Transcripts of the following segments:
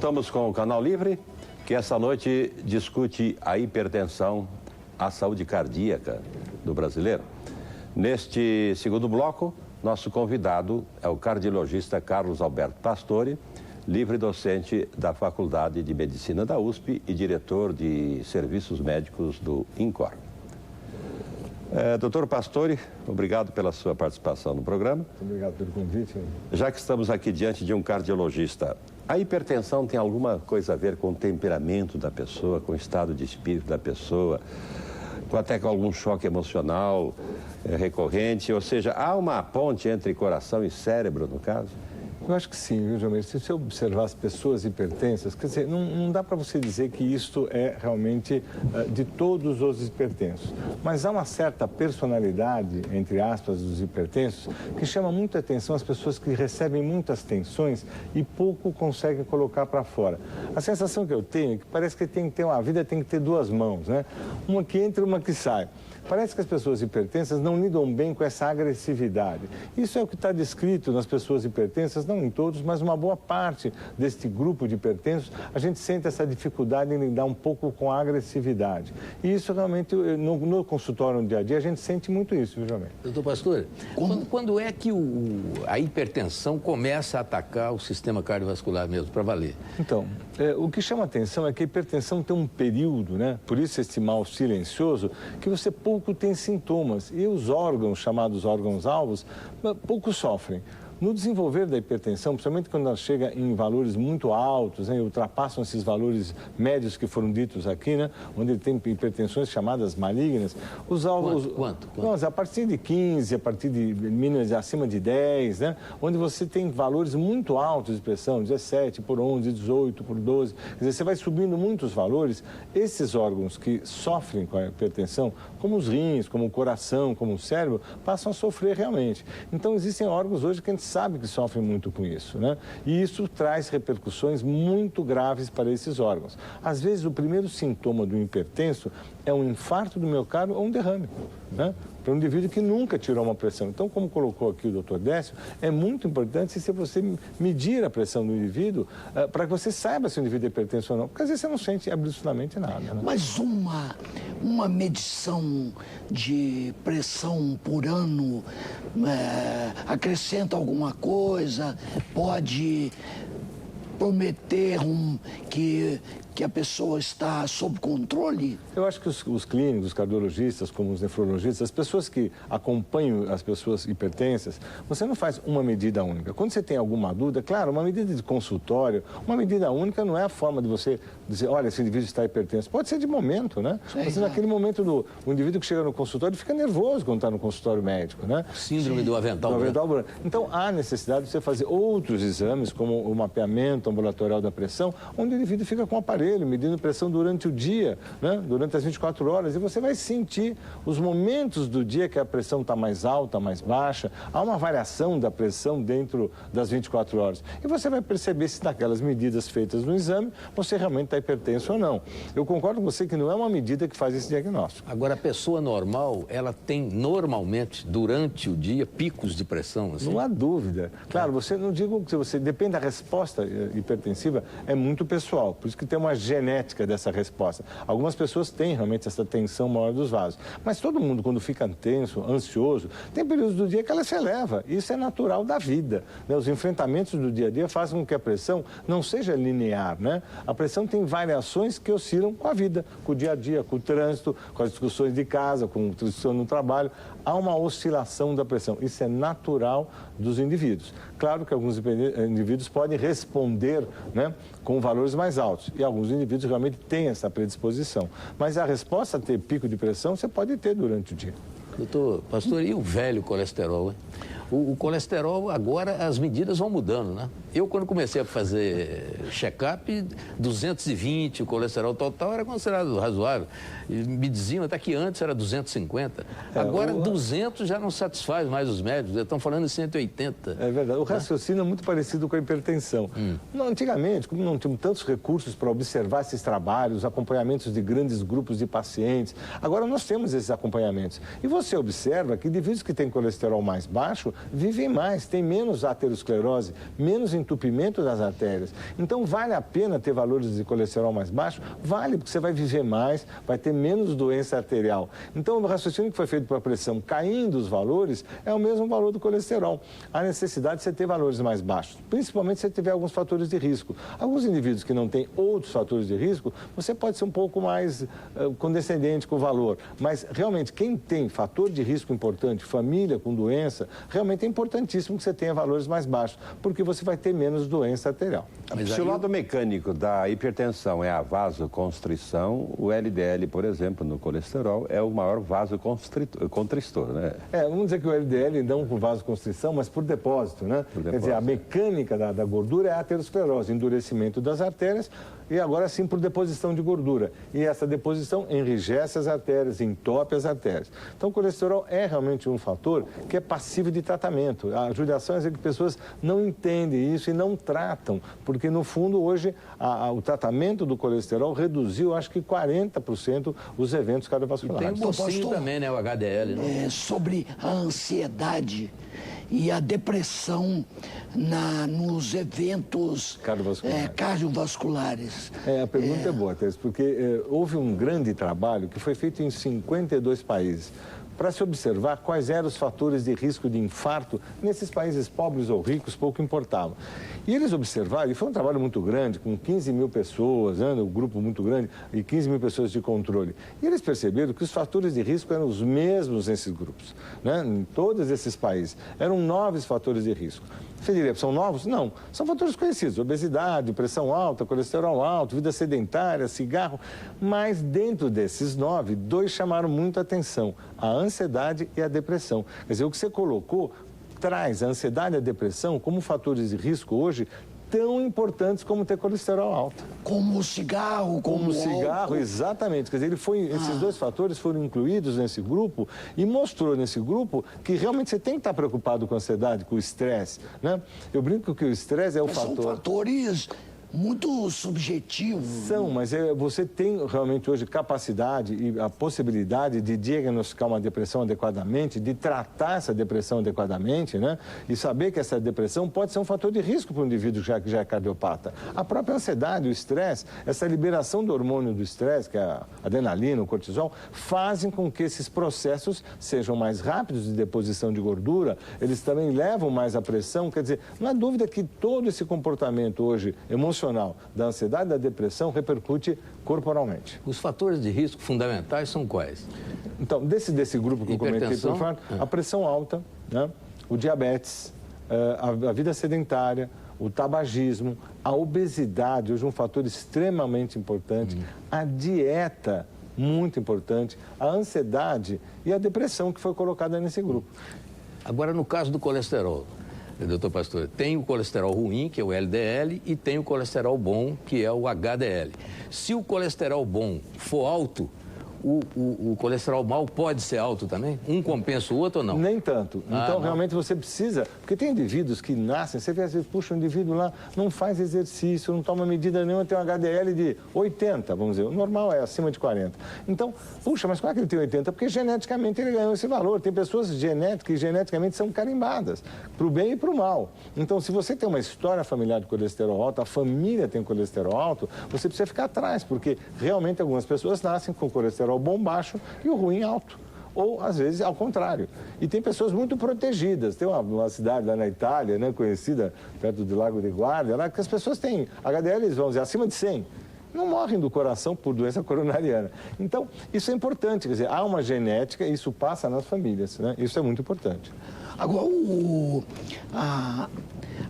Voltamos com o Canal Livre, que essa noite discute a hipertensão, a saúde cardíaca do brasileiro. Neste segundo bloco, nosso convidado é o cardiologista Carlos Alberto Pastore, livre docente da Faculdade de Medicina da USP e diretor de serviços médicos do INCOR. Doutor Pastore, obrigado pela sua participação no programa. Obrigado pelo convite. Já que estamos aqui diante de um cardiologista, a hipertensão tem alguma coisa a ver com o temperamento da pessoa, com o estado de espírito da pessoa, até com algum choque emocional recorrente? Ou seja, há uma ponte entre coração e cérebro, no caso? Eu acho que sim, viu, Jamir? Se você observar as pessoas hipertensas, quer dizer, não dá para você dizer que isto é realmente de todos os hipertensos. Mas há uma certa personalidade, entre aspas, dos hipertensos, que chama muita atenção as pessoas que recebem muitas tensões e pouco conseguem colocar para fora. A sensação que eu tenho é que parece que a vida tem que ter duas mãos, né? Uma que entra e uma que sai. Parece que as pessoas hipertensas não lidam bem com essa agressividade. Isso é o que está descrito nas pessoas hipertensas, não em todos, mas uma boa parte deste grupo de hipertensos, a gente sente essa dificuldade em lidar um pouco com a agressividade. E isso realmente, no consultório no dia a dia, a gente sente muito isso, viu, Jamir? Doutor Pastore, quando é que a hipertensão começa a atacar o sistema cardiovascular mesmo, para valer? Então, o que chama atenção é que a hipertensão tem um período, né? Por isso esse mal silencioso, que você pouco tem sintomas e os órgãos, chamados órgãos-alvos, pouco sofrem. No desenvolver da hipertensão, principalmente quando ela chega em valores muito altos, né, ultrapassam esses valores médios que foram ditos aqui, né, onde ele tem hipertensões chamadas malignas, os alvos... Quanto? Não, a partir de 15, a partir de mínimos acima de 10, né, onde você tem valores muito altos de pressão, 17 por 11, 18 por 12, quer dizer, você vai subindo muitos valores, esses órgãos que sofrem com a hipertensão, como os rins, como o coração, como o cérebro, passam a sofrer realmente. Então, existem órgãos hoje que a gente sabe que sofrem muito com isso, né? E isso traz repercussões muito graves para esses órgãos. Às vezes, o primeiro sintoma do hipertenso é um infarto do miocárdio ou um derrame, né? Para um indivíduo que nunca tirou uma pressão. Então, como colocou aqui o doutor Décio, é muito importante se você medir a pressão do indivíduo para que você saiba se o indivíduo é hipertenso ou não, porque às vezes você não sente absolutamente nada, né? Mas uma medição de pressão por ano acrescenta alguma coisa? Pode prometer que a pessoa está sob controle? Eu acho que os clínicos, os cardiologistas, como os nefrologistas, as pessoas que acompanham as pessoas hipertensas, você não faz uma medida única. Quando você tem alguma dúvida, claro, uma medida de consultório, uma medida única não é a forma de você dizer, olha, esse indivíduo está hipertenso. Pode ser de momento, né? Mas naquele momento, o indivíduo que chega no consultório fica nervoso quando está no consultório médico, né? Síndrome do avental branco. Então, há necessidade de você fazer outros exames, como o mapeamento ambulatorial da pressão, onde o indivíduo fica com o aparelho, medindo pressão durante o dia, né? Durante as 24 horas, e você vai sentir os momentos do dia que a pressão está mais alta, mais baixa, há uma variação da pressão dentro das 24 horas. E você vai perceber se naquelas medidas feitas no exame, você realmente está hipertenso ou não. Eu concordo com você que não é uma medida que faz esse diagnóstico. Agora, a pessoa normal, ela tem normalmente, durante o dia, picos de pressão? Assim? Não há dúvida. Claro, você não digo que você depende da resposta hipertensiva, é muito pessoal, por isso que tem uma genética dessa resposta. Algumas pessoas têm realmente essa tensão maior dos vasos, mas todo mundo, quando fica tenso, ansioso, tem períodos do dia que ela se eleva. Isso é natural da vida, né? Os enfrentamentos do dia a dia fazem com que a pressão não seja linear, né? A pressão tem variações que oscilam com a vida, com o dia a dia, com o trânsito, com as discussões de casa, com a discussão no trabalho. Há uma oscilação da pressão. Isso é natural dos indivíduos. Claro que alguns indivíduos podem responder, né, com valores mais altos. E alguns indivíduos realmente têm essa predisposição. Mas a resposta a ter pico de pressão você pode ter durante o dia. Doutor Pastore, e o velho colesterol, hein? O colesterol, agora as medidas vão mudando, né? Eu, quando comecei a fazer check-up, 220, o colesterol total era considerado razoável. E me diziam até que antes era 250. Agora, 200 já não satisfaz mais os médicos, já estão falando em 180. É verdade. O raciocínio é muito parecido com a hipertensão. Antigamente, como não tínhamos tantos recursos para observar esses trabalhos, acompanhamentos de grandes grupos de pacientes, agora nós temos esses acompanhamentos. E você observa que indivíduos que têm colesterol mais baixo vivem mais, têm menos aterosclerose, menos entupimento das artérias. Então, vale a pena ter valores de colesterol mais baixos? Vale, porque você vai viver mais, vai ter menos doença arterial. Então, o raciocínio que foi feito para a pressão, caindo os valores, é o mesmo valor do colesterol. Há necessidade de você ter valores mais baixos, principalmente se você tiver alguns fatores de risco. Alguns indivíduos que não têm outros fatores de risco, você pode ser um pouco mais condescendente com o valor. Mas, realmente, quem tem fator de risco importante, família com doença, realmente é importantíssimo que você tenha valores mais baixos, porque você vai ter menos doença arterial. Se o lado mecânico da hipertensão é a vasoconstrição, o LDL, por exemplo, no colesterol, é o maior vasocontristor, né? Vamos dizer que o LDL não por vasoconstrição, mas por depósito, né? Por depósito. Quer dizer, a mecânica da gordura é a aterosclerose, endurecimento das artérias e agora sim por deposição de gordura. E essa deposição enrijece as artérias, entope as artérias. Então, o colesterol é realmente um fator que é passivo de tratamento. A judiação é que pessoas não entendem isso e não tratam, porque no fundo hoje o tratamento do colesterol reduziu, acho que 40% os eventos cardiovasculares. Tem o mocinho também, né? O HDL, né? Sobre a ansiedade e a depressão nos eventos cardiovasculares. A pergunta é boa, Teres, porque houve um grande trabalho que foi feito em 52 países para se observar quais eram os fatores de risco de infarto nesses países pobres ou ricos, pouco importava. E eles observaram, e foi um trabalho muito grande, com 15 mil pessoas, né, um grupo muito grande, e 15 mil pessoas de controle. E eles perceberam que os fatores de risco eram os mesmos nesses grupos, né, em todos esses países. Eram 9 fatores de risco. Você diria, são novos? Não, são fatores conhecidos, obesidade, pressão alta, colesterol alto, vida sedentária, cigarro, mas dentro desses 9, 2 chamaram muito a atenção, a ansiedade e a depressão. Quer dizer, o que você colocou traz a ansiedade e a depressão como fatores de risco hoje tão importantes como ter colesterol alto. Como o cigarro, como o cigarro, exatamente. Quer dizer, esses 2 fatores foram incluídos nesse grupo e mostrou nesse grupo que realmente você tem que estar preocupado com a ansiedade, com o estresse, né? Eu brinco que o estresse é o fator... São fatores muito subjetivos. São, mas você tem realmente hoje capacidade e a possibilidade de diagnosticar uma depressão adequadamente, de tratar essa depressão adequadamente, né? E saber que essa depressão pode ser um fator de risco para o indivíduo que já é cardiopata. A própria ansiedade, o estresse, essa liberação do hormônio do estresse, que é a adrenalina, o cortisol, fazem com que esses processos sejam mais rápidos de deposição de gordura, eles também levam mais a pressão, quer dizer, não há dúvida que todo esse comportamento hoje emocional da ansiedade e da depressão repercute corporalmente. Os fatores de risco fundamentais são quais? Então, desse grupo que eu comentei, a pressão alta, né? O diabetes, a vida sedentária, o tabagismo, a obesidade, hoje um fator extremamente importante, a dieta, muito importante, a ansiedade e a depressão que foi colocada nesse grupo. Agora, no caso do colesterol, doutor Pastor, tem o colesterol ruim, que é o LDL, e tem o colesterol bom, que é o HDL. Se o colesterol bom for alto, o colesterol mau pode ser alto também? Um compensa o outro ou não? Nem tanto. Então, realmente, você precisa... Porque tem indivíduos que nascem, você vê, às vezes, puxa, um indivíduo lá não faz exercício, não toma medida nenhuma, tem um HDL de 80, vamos dizer. O normal é acima de 40. Então, puxa, mas como é que ele tem 80? Porque geneticamente ele ganhou esse valor. Tem pessoas que geneticamente são carimbadas, para o bem e para o mal. Então, se você tem uma história familiar de colesterol alto, a família tem colesterol alto, você precisa ficar atrás, porque realmente algumas pessoas nascem com colesterol bom baixo e o ruim alto. Ou, às vezes, ao contrário. E tem pessoas muito protegidas. Tem uma cidade lá na Itália, né, conhecida, perto do Lago de Guardia, lá que as pessoas têm HDLs, vamos dizer, acima de 100. Não morrem do coração por doença coronariana. Então, isso é importante. Quer dizer, há uma genética e isso passa nas famílias, né? Isso é muito importante. Agora,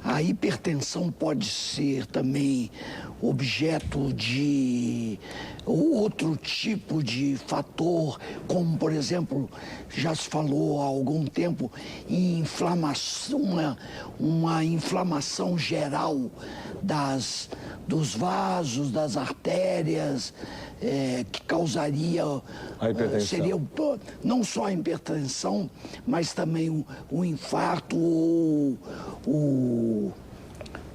a hipertensão pode ser também objeto de outro tipo de fator, como, por exemplo, já se falou há algum tempo, em inflamação, uma inflamação geral dos vasos, das artérias, que causaria... A hipertensão. Seria não só a hipertensão, mas também o infarto ou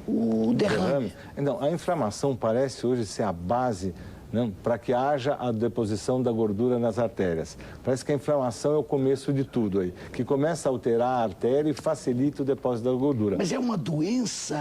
o derrame. Então, a inflamação parece hoje ser a base, né, para que haja a deposição da gordura nas artérias. Parece que a inflamação é o começo de tudo aí, que começa a alterar a artéria e facilita o depósito da gordura. Mas é uma doença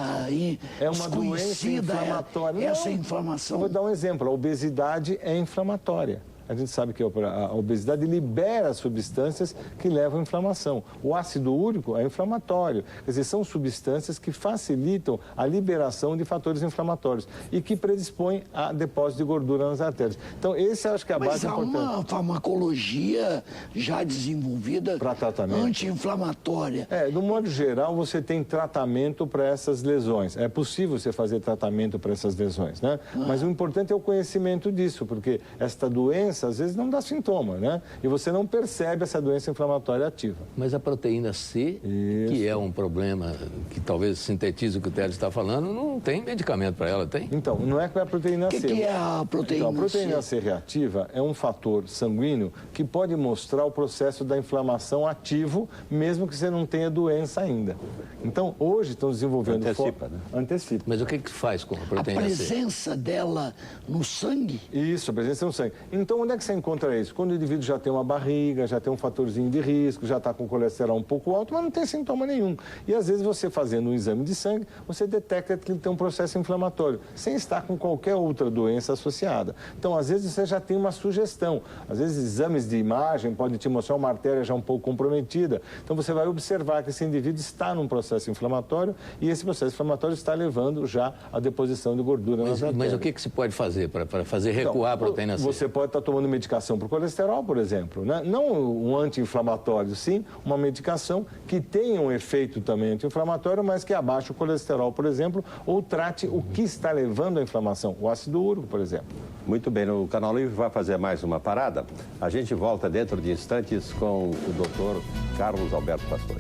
É uma doença inflamatória. Essa Não, inflamação. Eu vou dar um exemplo. A obesidade é inflamatória. A gente sabe que a obesidade libera substâncias que levam à inflamação. O ácido úrico é inflamatório. Quer dizer, são substâncias que facilitam a liberação de fatores inflamatórios e que predispõem a depósito de gordura nas artérias. Então, esse acho que é a base importante. Mas há uma farmacologia já desenvolvida para tratamento anti-inflamatória. No modo geral, você tem tratamento para essas lesões. É possível você fazer tratamento para essas lesões, né? Mas o importante é o conhecimento disso, porque esta doença às vezes não dá sintoma, né? E você não percebe essa doença inflamatória ativa. Mas a proteína C, que é um problema que talvez sintetize o que o Teles está falando, não tem medicamento para ela, tem? Então, não é que é a proteína C. O que é a proteína C? Então, a proteína C reativa é um fator sanguíneo que pode mostrar o processo da inflamação ativo, mesmo que você não tenha doença ainda. Então, hoje estão desenvolvendo... Antecipa, né? Antecipa. Mas o que faz com a proteína C? A presença dela no sangue? Isso, a presença no sangue. Então, onde é que você encontra isso? Quando o indivíduo já tem uma barriga, já tem um fatorzinho de risco, já está com colesterol um pouco alto, mas não tem sintoma nenhum. E às vezes você fazendo um exame de sangue, você detecta que ele tem um processo inflamatório, sem estar com qualquer outra doença associada. Então, às vezes você já tem uma sugestão. Às vezes exames de imagem podem te mostrar uma artéria já um pouco comprometida. Então, você vai observar que esse indivíduo está num processo inflamatório e esse processo inflamatório está levando já à deposição de gordura nas artérias. Mas o que se pode fazer para fazer recuar a proteína C? Você pode estar tomando medicação para o colesterol, por exemplo, né? Não um anti-inflamatório, sim, uma medicação que tenha um efeito também anti-inflamatório, mas que abaixe o colesterol, por exemplo, ou trate o que está levando à inflamação, o ácido úrico, por exemplo. Muito bem, no Canal Livre vai fazer mais uma parada. A gente volta dentro de instantes com o Dr. Carlos Alberto Pastore.